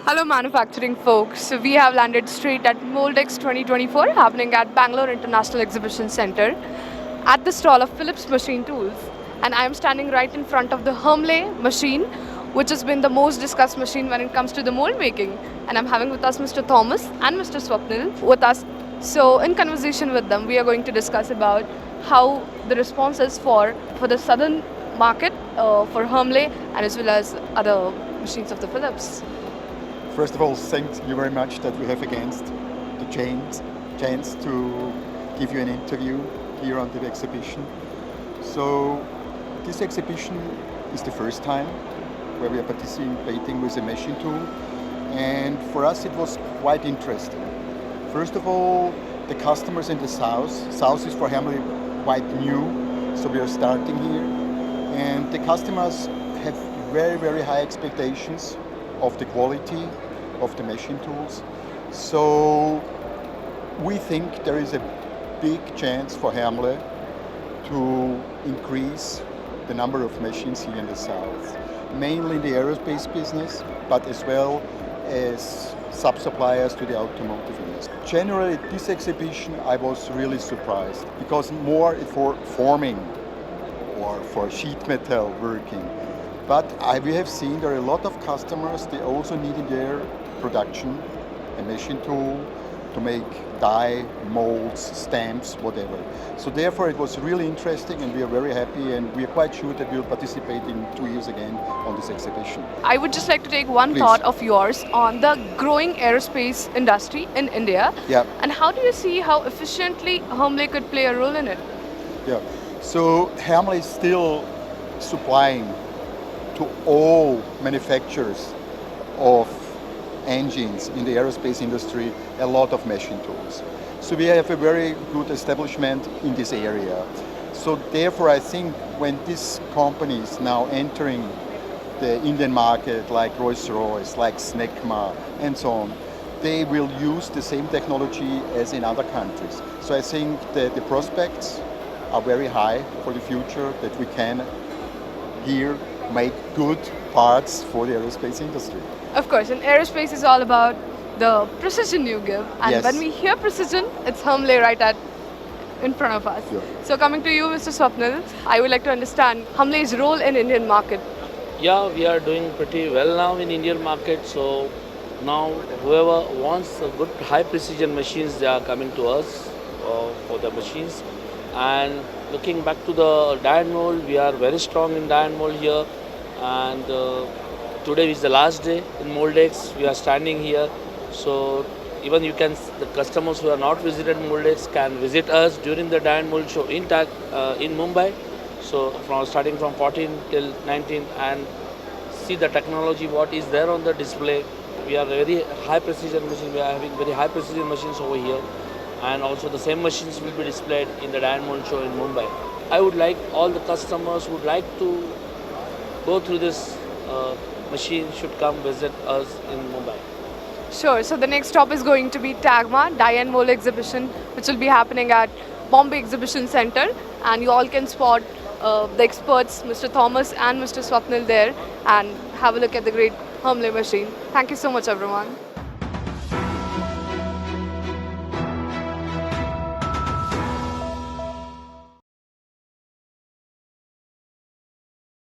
Hello manufacturing folks. So we have landed straight at MOLDEX 2024 happening at Bangalore International Exhibition Center at the stall of PHILLIPS Machine Tools. And I am standing right in front of the Hermle machine, which has been the most discussed machine when it comes to the mold making. And I'm having with us Mr. Thomas and Mr. Swapnil with us. So in conversation with them, we are going to discuss about how the response is for the southern market for Hermle and as well as other machines of the Philips. First of all, thank you very much that we have against the chance to give you an interview here on the exhibition. So this exhibition is the first time where we are participating with a machine tool, and for us it was quite interesting. First of all, the customers in the south is for Hermle quite new, so we are starting here, and the customers have very high expectations of the quality of the machine tools. So we think there is a big chance for Hermle to increase the number of machines here in the south, mainly in the aerospace business, but as well as sub-suppliers to the automotive industry. Generally, this exhibition I was really surprised because more for forming or for sheet metal working. But we have seen there are a lot of customers, they also need in their production a machine tool to make die, molds, stamps, whatever. So therefore it was really interesting and we are very happy and we are quite sure that we will participate in 2 years again on this exhibition. I would just like to take one thought of yours on the growing aerospace industry in India. Yeah. And how do you see how efficiently Hermle could play a role in it? Yeah. So Hermle is still supplying to all manufacturers of engines in the aerospace industry a lot of machine tools. So we have a very good establishment in this area. So therefore I think when these companies now entering the Indian market like Rolls-Royce, like Snecma and so on, they will use the same technology as in other countries. So I think that the prospects are very high for the future that we can here make good parts for the aerospace industry. Of course, and aerospace is all about the precision you give. And Yes. when we hear precision, it's Hermle right in front of us. Yeah. So coming to you, Mr. Swapnil, I would like to understand Hermle's role in Indian market. Yeah, we are doing pretty well now in Indian market. So now whoever wants a good high precision machines, they are coming to us for the machines. And looking back to the die and mold, we are very strong in die and mold here. And today is the last day in MOLDEX. We are standing here. So even the customers who are not visited MOLDEX can visit us during the die and mold show in Mumbai. So starting from 14 till 19 and see the technology what is there on the display. We are very high precision machine. We are having very high precision machines over here. And also the same machines will be displayed in the die and mold show in Mumbai. I would like all the customers who would like to go through this machine should come visit us in Mumbai. Sure, so the next stop is going to be TAGMA, Die and Mold Exhibition, which will be happening at Bombay Exhibition Center. And you all can spot the experts, Mr. Thomas and Mr. Swapnil there, and have a look at the great Hermle machine. Thank you so much, everyone.